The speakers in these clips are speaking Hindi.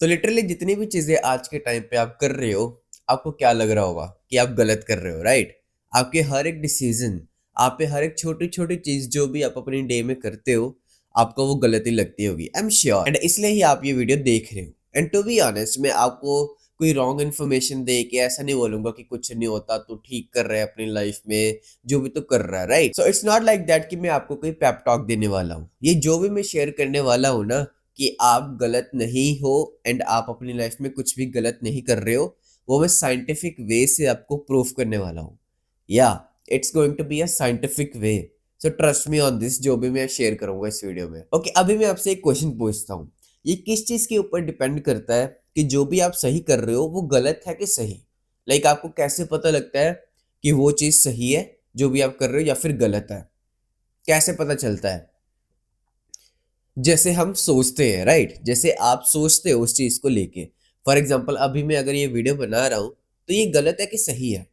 तो लिटरली जितनी भी चीजें आज के टाइम पे आप कर रहे हो, आपको क्या लग रहा होगा कि आप गलत कर रहे हो, राइट? आपके हर एक डिसीजन, आप पे हर एक छोटी छोटी चीज जो भी आप अपनी डे में करते हो, आपको वो गलती लगती होगी, आई एम श्योर। एंड इसलिए ही आप ये वीडियो देख रहे हो। एंड टू बी ऑनेस्ट, मैं आपको कोई रॉन्ग इन्फॉर्मेशन दे के ऐसा नहीं बोलूंगा कि कुछ नहीं होता, तू ठीक कर रहा है अपनी लाइफ में, जो भी तू कर रहा है, right? So it's not like that कि मैं आपको कोई पेप टॉक देने वाला हूँ। ये जो भी मैं शेयर करने वाला हूँ ना, कि आप गलत नहीं हो एंड आप अपनी लाइफ में कुछ भी गलत नहीं कर रहे हो, वो मैं साइंटिफिक वे से आपको प्रूफ करने वाला हूँ। या it's going to be a scientific way. So trust me on this, जो भी मैं शेयर करूंगा इस वीडियो में। ओके, अभी मैं आपसे एक क्वेश्चन पूछता हूँ। ये किस चीज के ऊपर डिपेंड करता है कि जो भी आप सही कर रहे हो वो गलत है कि सही? लाइक आपको कैसे पता लगता है कि वो चीज सही है जो भी आप कर रहे हो, या फिर गलत है? कैसे पता चलता है? जैसे हम सोचते हैं, राइट? जैसे आप सोचते हो उस चीज को लेके। फॉर एग्जाम्पल, अभी मैं अगर ये वीडियो बना रहा हूं तो ये गलत है कि सही है?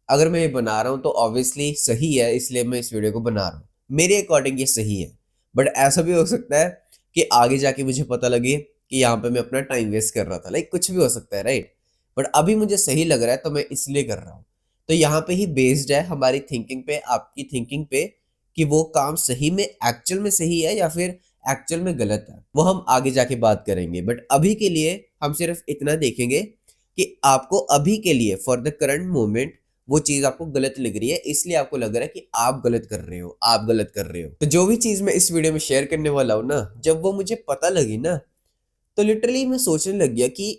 अगर मैं ये बना रहा हूँ तो ऑब्वियसली सही है, इसलिए मैं इस वीडियो को बना रहा हूँ। मेरे अकॉर्डिंग ये सही है। बट ऐसा भी हो सकता है कि आगे जाके मुझे पता लगे कि यहाँ पे मैं अपना टाइम वेस्ट कर रहा था। लाइक कुछ भी हो सकता है, राइट? बट अभी मुझे सही लग रहा है तो मैं इसलिए कर रहा हूँ। तो यहाँ पे ही बेस्ड है हमारी थिंकिंग पे, आपकी थिंकिंग पे, कि वो काम सही में एक्चुअल में सही है या फिर एक्चुअल में गलत है। वो हम आगे जाके बात करेंगे, बट अभी के लिए हम सिर्फ इतना देखेंगे कि आपको अभी के लिए, फॉर द करंट मोमेंट, वो चीज आपको गलत लग रही है, इसलिए आपको लग रहा है कि आप गलत कर रहे हो, आप गलत कर रहे हो। तो जो भी चीज मैं इस वीडियो में शेयर करने वाला हूं ना, जब वो मुझे पता लगी ना, तो लिटरली मैं सोचने लग गया कि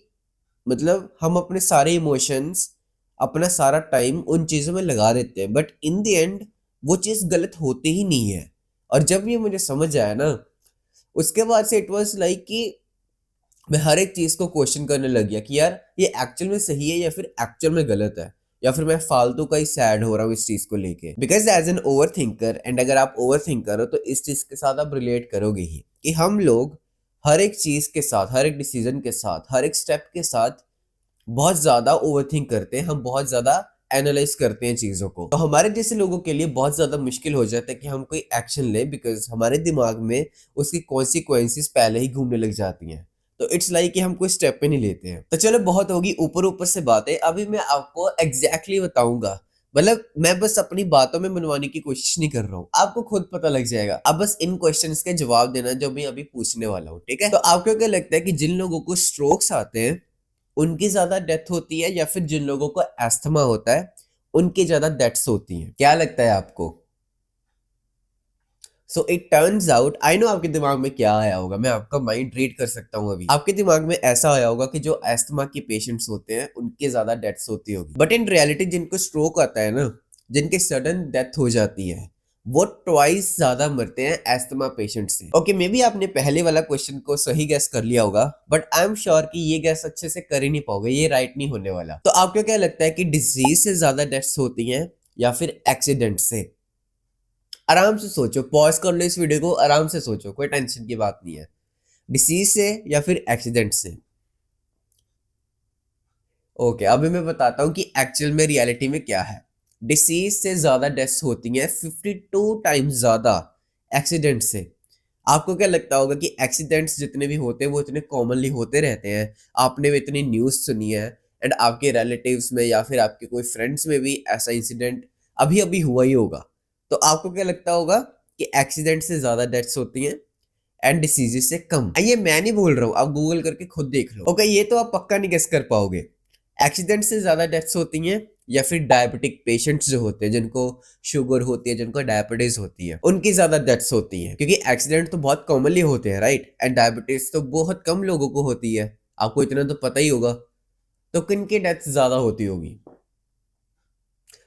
मतलब हम अपने सारे इमोशंस, अपना सारा टाइम उन चीजों में लगा देते हैं, बट इन द एंड वो चीज गलत होती ही नहीं है। और जब ये मुझे समझ आया ना, उसके बाद से इट वाज लाइक कि मैं हर एक चीज को क्वेश्चन करने लग गया कि यार ये एक्चुअल में सही है या फिर एक्चुअल में गलत है, या फिर मैं फालतू का ही सैड हो रहा हूँ इस चीज को लेके। Because as an over thinker, and अगर आप ओवर थिंकर हो तो इस चीज के साथ आप रिलेट करोगे ही, कि हम लोग हर एक चीज के साथ, हर एक डिसीजन के साथ, हर एक स्टेप के साथ बहुत ज्यादा ओवरथिंक करते हैं। हम बहुत ज्यादा एनालाइज करते हैं चीजों को। तो हमारे जैसे लोगों के लिए बहुत ज्यादा मुश्किल हो जाता है कि हम कोई एक्शन ले, बिकॉज हमारे दिमाग में उसकी कॉन्सिक्वेंसेस पहले ही घूमने लग जाती हैं। तो इट्स लाइक कि हम कोई स्टेप ही नहीं लेते हैं। तो चलो, बहुत होगी ऊपर ऊपर से बातें। अभी मैं आपको एग्जैक्टली बताऊंगा। मतलब मैं बस अपनी बातों में मनवाने की कोशिश नहीं कर रहा हूँ, आपको खुद पता लग जाएगा। अब बस इन क्वेश्चंस के जवाब देना जो मैं अभी पूछने वाला हूँ, ठीक है? तो आपको क्या लगता है कि जिन लोगों को स्ट्रोक्स आते हैं उनकी ज्यादा डेथ होती है, या फिर जिन लोगों को एस्थमा होता है उनकी ज्यादा डेथ्स होती हैं? क्या लगता है आपको? So it turns out, I know आपके दिमाग में क्या आया होगा, मैं आपका माइंड रीड कर सकता हूँ। अभी आपके दिमाग में ऐसा आया होगा कि जो एस्थमा के पेशेंट्स होते हैं उनके ज्यादा डेथ्स होती होगी। बट इन रियलिटी जिनको स्ट्रोक आता है ना, जिनके सडन डेथ हो जाती है, वो ट्वाइस ज्यादा मरते हैं एस्थमा पेशेंट से। ओके, मे बी आपने पहले वाला क्वेश्चन को सही गैस कर लिया होगा, बट आई एम श्योर कि ये गैस अच्छे से कर ही नहीं पाओगे, ये राइट नहीं होने वाला। तो आपको क्या लगता है कि डिजीज से ज्यादा डेथ्स होती हैं या फिर एक्सीडेंट से? आराम से सोचो, पॉज कर लो इस वीडियो को, आराम से सोचो, कोई टेंशन की बात नहीं है। डिसीज से या फिर एक्सीडेंट से? ओके, अभी मैं बताता हूँ कि एक्चुअल में रियलिटी में क्या है। डिसीज से ज्यादा डेथ्स होती हैं 52 टाइम्स ज्यादा एक्सीडेंट से। आपको क्या लगता होगा कि एक्सीडेंट्स जितने भी होते हैं वो इतने कॉमनली होते रहते हैं? आपने भी इतनी न्यूज़ सुनी है, एंड आपके रिलेटिव्स में या फिर आपके कोई फ्रेंड्स में भी ऐसा इंसिडेंट अभी अभी हुआ ही होगा। तो आपको क्या लगता होगा कि एक्सीडेंट से ज्यादा डेथ्स होती हैं एंड डिसीजेस से कम? ये मैं नहीं बोल रहा हूँ, आप गूगल करके खुद देख लो। ओके, ये तो आप पक्का नहीं गेस कर पाओगे। एक्सीडेंट से ज्यादा डेथ्स होती हैं या फिर डायबिटिक पेशेंट्स जो होते हैं, जिनको शुगर होती है, जिनको डायबिटीज होती है, उनकी ज्यादा डेथ्स होती हैं? क्योंकि एक्सीडेंट तो बहुत कॉमनली होते हैं, राइट? एंड डायबिटीज तो बहुत कम लोगों को होती है, आपको इतना तो पता ही होगा। तो किन की डेथ ज्यादा होती होगी?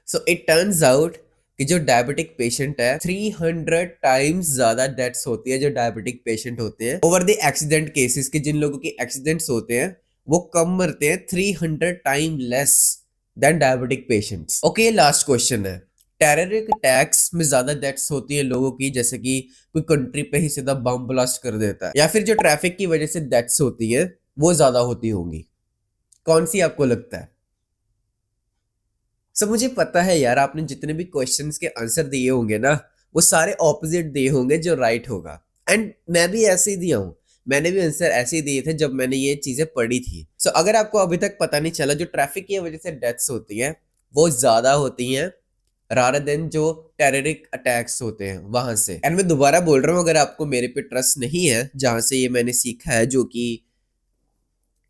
सो इट टर्न्स आउट कि जो डायबिटिक पेशेंट है, 300 टाइम्स ज्यादा डेथ्स होती है जो डायबिटिक पेशेंट होते हैं ओवर द एक्सीडेंट केसेस। के जिन लोगों के एक्सीडेंट्स होते हैं वो कम मरते हैं, 300 time less than diabetic patients. Okay, last question है। टेररिक अटैक्स में ज्यादा डेथ्स होती है लोगों की, जैसे कि कोई कंट्री पे ही सीधा बम ब्लास्ट कर देता है, या फिर जो ट्रैफिक की वजह से डेथ्स होती है वो ज्यादा होती होंगी? कौन सी आपको लगता है? सब मुझे पता है यार, आपने जितने भी क्वेश्चंस के आंसर दिए होंगे ना, वो सारे ऑपोजिट दिए होंगे जो राइट होगा। एंड मैं भी ऐसे ही दिया हूँ। मैंने भी आंसर ऐसे ही दिए थे जब मैंने ये चीजें पढ़ी थी। सो अगर आपको अभी तक पता नहीं चला, जो ट्रैफिक की वजह से डेथ्स होती हैं वो ज्यादा होती हैं रादर देन जो टेररिक अटैक्स होते हैं वहां से। एंड मैं दोबारा बोल रहा हूँ, अगर आपको मेरे पे ट्रस्ट नहीं है जहां से ये मैंने सीखा है, जो कि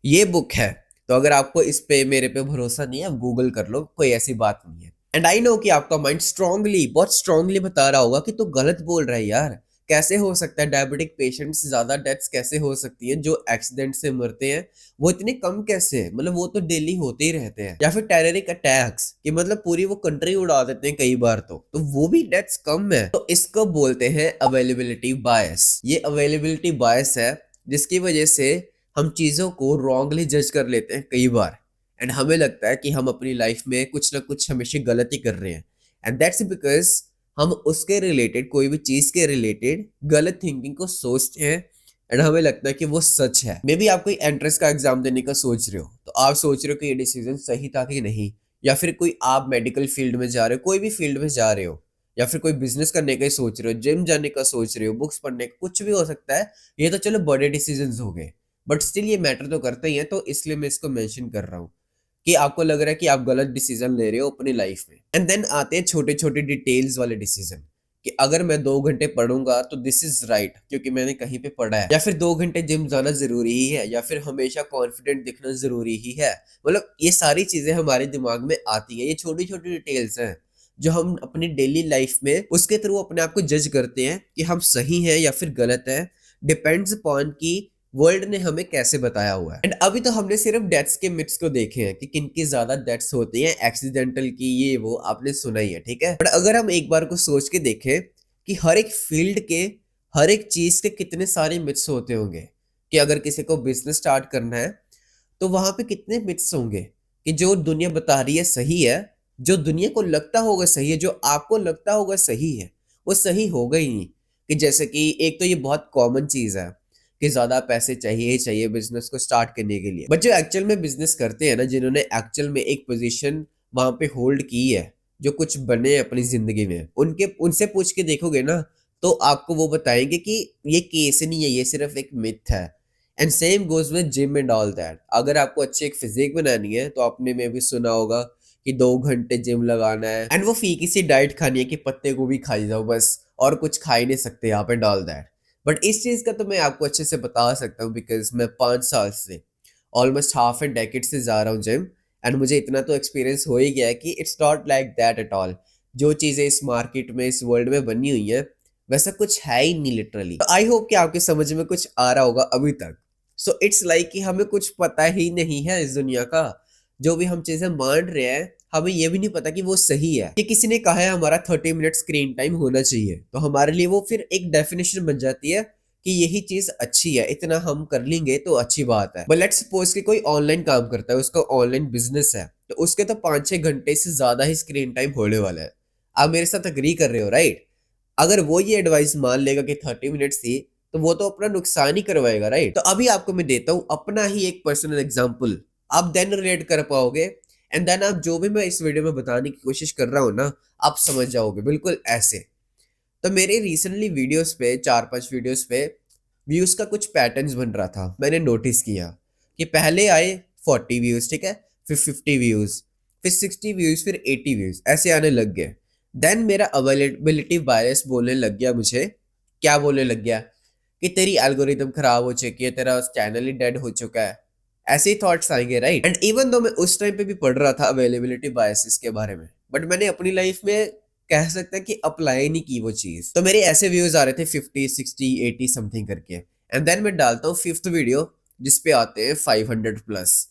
ये बुक है, तो अगर आपको इस पे मेरे पे भरोसा नहीं है, आप गूगल कर लो, कोई ऐसी बात नहीं है। एंड आई नो कि आपका माइंड स्ट्रांगली, बहुत स्ट्रांगली बता रहा होगा कि तू गलत बोल रहा है यार, कैसे हो सकता है डायबिटिक पेशेंट्स ज्यादा डेथ्स कैसे हो सकती है, जो एक्सीडेंट से मरते हैं वो इतने कम कैसे है, मतलब वो तो डेली होते ही रहते हैं। या फिर टेररिक अटैक्स कि मतलब पूरी वो कंट्री उड़ा देते हैं कई बार, तो वो भी डेथ्स कम है। तो इसको बोलते हैं अवेलेबिलिटी बायस। ये अवेलेबिलिटी बायस है जिसकी वजह से हम चीज़ों को रॉन्गली जज कर लेते हैं कई बार, एंड हमें लगता है कि हम अपनी लाइफ में कुछ ना कुछ हमेशा गलती कर रहे हैं, एंड दैट्स बिकॉज हम उसके रिलेटेड, कोई भी चीज़ के रिलेटेड गलत थिंकिंग को सोचते हैं एंड हमें लगता है कि वो सच है। मे बी आप कोई एंट्रेंस का एग्जाम देने का सोच रहे हो, तो आप सोच रहे हो कि ये डिसीजन सही था कि नहीं, या फिर कोई आप मेडिकल फील्ड में जा रहे हो, कोई भी फील्ड में जा रहे हो, या फिर कोई बिजनेस करने का ही सोच रहे हो, जिम जाने का सोच रहे हो, बुक्स पढ़ने का, कुछ भी हो सकता है। ये तो चलो बड़े डिसीजन हो गए, बट स्टिल ये मैटर तो करते ही है, तो इसलिए मैं इसको मेंशन कर रहा हूँ कि आपको लग रहा है कि आप गलत डिसीजन ले रहे हो अपनी लाइफ में। एंड देन आते हैं छोटे छोटे डिटेल्स वाले डिसीजन, कि अगर मैं 2 घंटे पढ़ूंगा तो दिस इज राइट क्योंकि मैंने कहीं पे पढ़ा है, या फिर 2 घंटे जिम जाना जरूरी ही है, या फिर हमेशा कॉन्फिडेंट दिखना जरूरी ही है। मतलब ये सारी चीजें हमारे दिमाग में आती है, ये छोटी छोटी डिटेल्स हैं जो हम अपनी डेली लाइफ में उसके थ्रू अपने आप को जज करते हैं कि हम सही हैं या फिर गलत है, डिपेंड्स अपॉन की वर्ल्ड ने हमें कैसे बताया हुआ है। एंड अभी तो हमने सिर्फ डेथ्स के मिथ्स को देखे हैं कि किन की ज्यादा डेथ्स होती हैं, एक्सीडेंटल की, ये वो आपने सुना ही है, ठीक है। बट अगर हम एक बार को सोच के देखें कि हर एक फील्ड के, हर एक चीज के कितने सारे मिथ्स होते होंगे, कि अगर किसी को बिजनेस स्टार्ट करना है तो वहां पे कितने मिथ्स होंगे कि जो दुनिया बता रही है सही है, जो दुनिया को लगता होगा सही है, जो आपको लगता होगा सही है, वो सही होगा ही नहीं। कि जैसे कि एक तो ये बहुत कॉमन चीज है कि ज्यादा पैसे चाहिए ही चाहिए बिजनेस को स्टार्ट करने के लिए, बट जो एक्चुअल में बिजनेस करते हैं ना, जिन्होंने एक्चुअल में एक पोजीशन वहां पे होल्ड की है, जो कुछ बने हैं अपनी जिंदगी में, उनके उनसे पूछ के देखोगे ना, तो आपको वो बताएंगे कि ये केस नहीं है, ये सिर्फ एक मिथ है। And same goes with gym and all that. अगर आपको अच्छी एक फिजिक बनानी है तो आपने में भी सुना होगा कि 2 घंटे जिम लगाना है, एंड वो फीकी सी डाइट खानी है कि पत्ते गोभी खाई जाओ बस, और कुछ खा ही नहीं सकते आप एंड ऑल दैट। बट इस चीज का तो मैं आपको अच्छे से बता सकता हूँ, बिकॉज मैं 5 साल से, ऑलमोस्ट हाफ एन डेकेड से जा रहा हूँ जिम, एंड मुझे इतना तो एक्सपीरियंस हो ही गया है कि it's not like that at all. जो चीजें इस मार्केट में, इस वर्ल्ड में बनी हुई है, वैसा कुछ है ही नहीं लिटरली। तो आई होप कि आपके समझ में कुछ आ रहा होगा अभी तक। सो इट्स लाइक कि हमें कुछ पता ही नहीं है इस दुनिया का, जो भी हम चीजें मान रहे हैं हमें ये भी नहीं पता कि वो सही है। कि किसी ने कहा है हमारा 30 मिनट स्क्रीन टाइम होना चाहिए, तो हमारे लिए वो फिर एक डेफिनेशन बन जाती है कि यही चीज अच्छी है, इतना हम कर लेंगे तो अच्छी बात है। बट लेट्स सपोज कि कोई ऑनलाइन काम करता है, उसका ऑनलाइन बिजनेस है, तो उसके तो 5-6 घंटे से ज्यादा ही स्क्रीन टाइम होने वाला है। आप मेरे साथ अग्री कर रहे हो राइट? अगर वो ये एडवाइस मान लेगा कि 30 मिनट्स थी, तो वो तो अपना नुकसान ही करवाएगा राइट? तो अभी आपको मैं देता हूँ अपना ही एक पर्सनल एग्जाम्पल, आप देन रिलेट कर पाओगे, एंड देन आप जो भी मैं इस वीडियो में बताने की कोशिश कर रहा हूँ ना, आप समझ जाओगे बिल्कुल ऐसे। तो मेरे रिसेंटली वीडियोस पे, 4-5 वीडियोस पे व्यूज का कुछ पैटर्न्स बन रहा था। मैंने नोटिस किया कि पहले आए 40 व्यूज, ठीक है, फिर 50 व्यूज, फिर 60 व्यूज, फिर 80 व्यूज, ऐसे आने लग गए। देन मेरा अवेलेबिलिटी बायस बोलने लग गया मुझे। क्या बोलने लग गया? कि तेरी एल्गोरिदम खराब हो चुकी है, तेरा चैनल ही डेड हो चुका है। ऐसे ही थॉट्स आएंगे राइट? एंड इवन दो मैं उस टाइम पे भी पढ़ रहा था अवेलेबिलिटी बायसेस के बारे में, बट मैंने अपनी लाइफ में, कह सकते हैं कि अप्लाई नहीं की वो चीज। तो मेरे ऐसे व्यूज आ रहे थे 50, 60, 80 समथिंग करके, एंड देन मैं डालता हूँ फिफ्थ वीडियो जिसपे आते हैं 500+।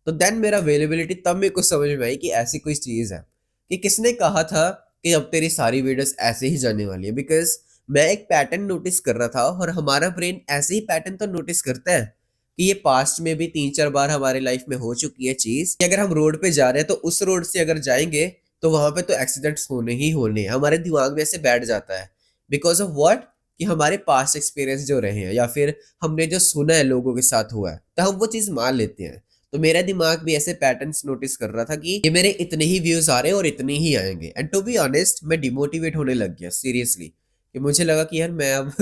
तो देन मेरा अवेलेबिलिटी, तब मेरे को समझ में आई कि ऐसी कोई चीज है कि किसने कहा था कि अब तेरी सारी वीडियोस ऐसे ही जाने वाली है। बिकॉज मैं एक पैटर्न नोटिस कर रहा था, और हमारा ब्रेन ऐसे ही पैटर्न तो नोटिस करता है कि ये पास्ट में भी 3-4 बार हमारे लाइफ में हो चुकी है चीज, कि अगर हम रोड पे जा रहे हैं तो उस रोड से अगर जाएंगे तो वहां पे तो एक्सीडेंट्स होने ही होने हैं। हमारे दिमाग में ऐसे बैठ जाता है बिकॉज ऑफ व्हाट, कि हमारे पास्ट एक्सपीरियंस जो रहे हैं, या फिर हमने जो सुना है लोगों के साथ हुआ है, तो हम वो चीज मान लेते हैं। तो मेरा दिमाग भी ऐसे पैटर्न्स नोटिस कर रहा था कि ये मेरे इतने ही व्यूज आ रहे हैं और इतने ही आएंगे। एंड टू बी ऑनेस्ट, मैं डिमोटिवेट होने लग गया सीरियसली, कि मुझे लगा कि यार मैं अब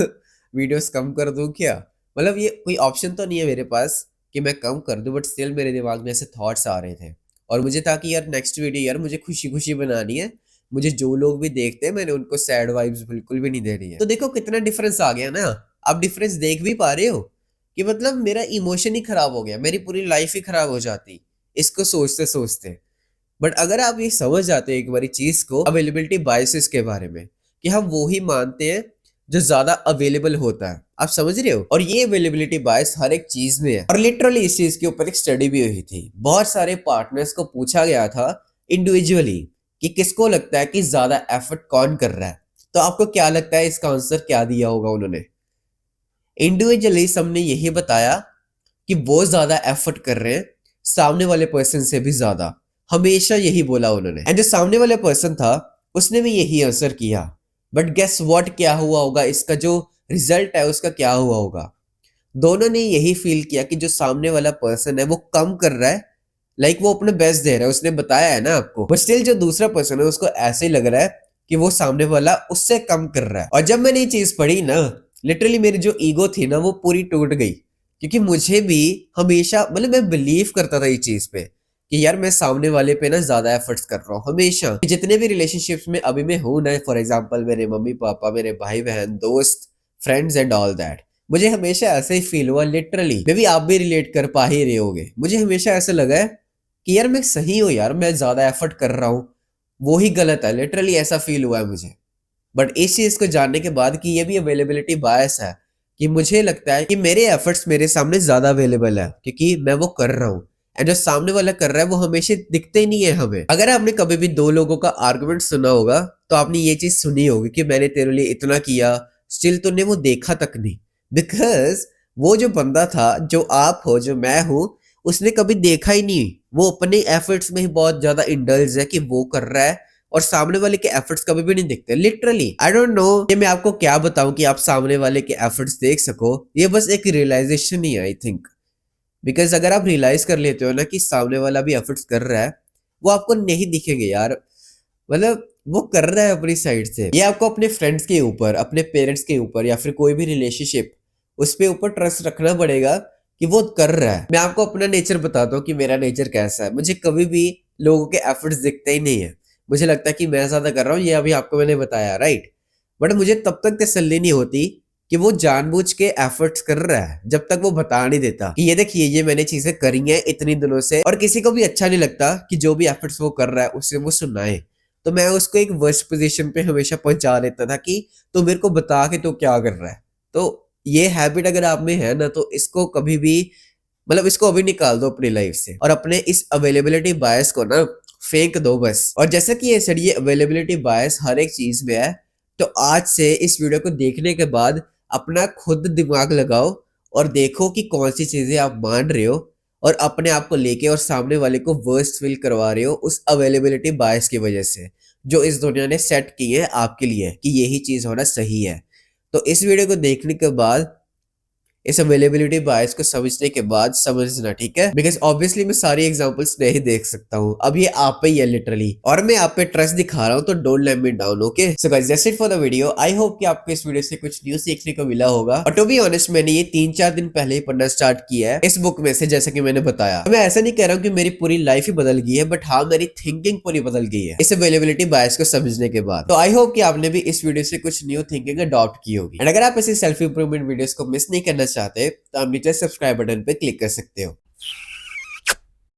वीडियोस कम कर दूं क्या, मतलब ये कोई ऑप्शन तो नहीं है मेरे पास कि मैं कम कर दूं, बट स्टिल मेरे दिमाग में ऐसे थॉट्स आ रहे थे। और मुझे था कि यार नेक्स्ट वीडियो यार मुझे खुशी खुशी बनानी है, मुझे जो लोग भी देखते हैं मैंने उनको सैड वाइब्स बिल्कुल भी नहीं देनी है। तो देखो कितना डिफरेंस आ गया ना, आप डिफरेंस देख भी पा रहे हो कि मतलब मेरा इमोशन ही खराब हो गया, मेरी पूरी लाइफ ही खराब हो जाती इसको सोचते सोचते। बट अगर आप ये समझ जाते हो एक बारी चीज को, अवेलेबिलिटी बायसेस के बारे में, कि हम वो ही मानते हैं जो ज्यादा अवेलेबल होता है, आप समझ रहे हो। और ये अवेलेबिलिटी बायस हर एक चीज में है। और लिटरली इस चीज के ऊपर एक स्टडी भी हुई थी, बहुत सारे पार्टनर्स को पूछा गया था इंडिविजुअली कि किसको लगता है कि ज्यादा एफर्ट कौन कर रहा है। तो आपको क्या लगता है इसका आंसर क्या दिया होगा उन्होंने? इंडिविजुअली सबने यही बताया कि वो ज्यादा एफर्ट कर रहे हैं सामने वाले पर्सन से भी ज्यादा, हमेशा यही बोला उन्होंने। एंड जो सामने वाले पर्सन था उसने भी यही आंसर किया। बट गेस व्हाट, क्या हुआ होगा, इसका जो रिजल्ट है उसका क्या हुआ होगा? दोनों ने यही फील किया कि जो सामने वाला पर्सन है वो कम कर रहा है, लाइक वो अपने बेस्ट दे रहा है, उसने बताया है ना आपको, बट स्टिल जो दूसरा पर्सन है उसको ऐसे ही लग रहा है कि वो सामने वाला उससे कम कर रहा है। और जब मैंने ये चीज पढ़ी ना, लिटरली मेरी जो ईगो थी ना वो पूरी टूट गई। क्योंकि मुझे भी हमेशा, मतलब मैं बिलीव करता था इस चीज पे कि यार मैं सामने वाले पे ना ज्यादा एफर्ट्स कर रहा हूँ हमेशा। जितने भी रिलेशनशिप्स में अभी मैं हूं ना, फॉर एग्जांपल मेरे मम्मी पापा, मेरे भाई बहन, दोस्त, फ्रेंड्स एंड ऑल दैट, मुझे हमेशा ऐसे ही फील हुआ। लिटरली मे बी आप भी रिलेट कर पा ही रहे होगे, मुझे हमेशा ऐसा लगा है कि यार मैं सही हूँ, यार मैं ज्यादा एफर्ट कर रहा हूँ, वो ही गलत है। लिटरली ऐसा फील हुआ है मुझे। बट इस चीज को जानने के बाद कि ये भी अवेलेबिलिटी बायस है, कि मुझे लगता है कि मेरे एफर्ट्स मेरे सामने ज्यादा अवेलेबल है क्योंकि मैं वो कर रहा हूँ, एंड जो सामने वाला कर रहा है वो हमेशा दिखते ही नहीं है हमें। अगर आपने कभी भी दो लोगों का आर्गुमेंट सुना होगा तो आपने ये चीज सुनी होगी कि मैंने तेरे लिए इतना किया, स्टिल तूने वो देखा तक नहीं। बिकॉज वो जो बंदा था, जो आप हो, जो मैं हूं, उसने कभी देखा ही नहीं। वो अपने एफर्ट्स में ही बहुत ज्यादा इंडल्ज है कि वो कर रहा है, और सामने वाले के एफर्ट्स कभी भी नहीं दिखते। लिटरली आई डोंट नो कि मैं आपको क्या बताऊं कि आप सामने वाले के एफर्ट्स देख सको, ये बस एक रियलाइजेशन ही है आई थिंक। बिकॉज अगर आप रियलाइज कर लेते हो ना कि सामने वाला भी एफर्ट्स कर रहा है, वो आपको नहीं दिखेंगे यार। मतलब वो कर रहा है अपनी साइड से। ये आपको अपने फ्रेंड्स के ऊपर, अपने पेरेंट्स के ऊपर, या फिर कोई भी रिलेशनशिप, उस पे ऊपर ट्रस्ट रखना पड़ेगा कि वो कर रहा है। मैं आपको अपना नेचर बताता हूँ कि मेरा नेचर कैसा है। मुझे कभी भी लोगों के एफर्ट्स दिखते ही नहीं है। मुझे लगता है कि मैं ज्यादा कर रहा हूँ, ये अभी आपको मैंने बताया, राइट। बट मुझे तब तक तसल्ली नहीं होती कि वो जानबूझ के एफर्ट्स कर रहा है, जब तक वो बता नहीं देता कि ये देखिए ये मैंने चीजें करी हैं इतनी दिनों से। और किसी को भी अच्छा नहीं लगता कि जो भी एफर्ट्स वो कर रहा है उससे वो सुनाए। तो मैं उसको एक वर्स्ट पोजीशन पे हमेशा पहुंचा देता था कि तू मेरे को बता के तू क्या कर रहा है। तो ये हैबिट अगर आप में है ना, तो इसको कभी भी, मतलब इसको अभी निकाल दो अपनी लाइफ से, और अपने इस अवेलेबिलिटी बायस को ना फेंक दो बस। और जैसा कि ये सर, ये अवेलेबिलिटी बायस हर एक चीज में है, तो आज से इस वीडियो को देखने के बाद अपना खुद दिमाग लगाओ और देखो कि कौन सी चीजें आप मान रहे हो और अपने आप को लेके और सामने वाले को वर्स्ट फील करवा रहे हो उस अवेलेबिलिटी बायस की वजह से, जो इस दुनिया ने सेट की है आपके लिए कि यही चीज होना सही है। तो इस वीडियो को देखने के बाद, इस अवेलेबिलिटी बायस को समझने के बाद समझना, ठीक है। बिकॉज ऑब्वियसली मैं सारी एग्जांपल्स नहीं देख सकता हूँ, अब ये आप पे ही है लिटरली, और मैं आप पे ट्रस्ट दिखा रहा हूँ, तो don't let me down. Okay so guys, that's it for the video. I hope कि आपको इस वीडियो से कुछ न्यू सीखने को मिला होगा। और टू बी ऑनेस्ट, मैंने ये 3-4 दिन पहले ही पढ़ना स्टार्ट किया है इस बुक में से, जैसा कि मैंने बताया। मैं ऐसा नहीं कह रहा हूँ कि मेरी पूरी लाइफ ही बदल गई है, बट हाँ मेरी थिंकिंग पूरी बदल गई है इस अवेलेबिलिटी बायस को समझने के बाद। तो आई होप कि आपने भी इस वीडियो से कुछ न्यू थिंकिंग अडॉप्ट की होगी। एंड अगर आप ऐसे सेल्फ इंप्रूवमेंट वीडियोस को मिस नहीं करना चाहते तो आप नीचे सब्सक्राइब बटन पे क्लिक कर सकते हो।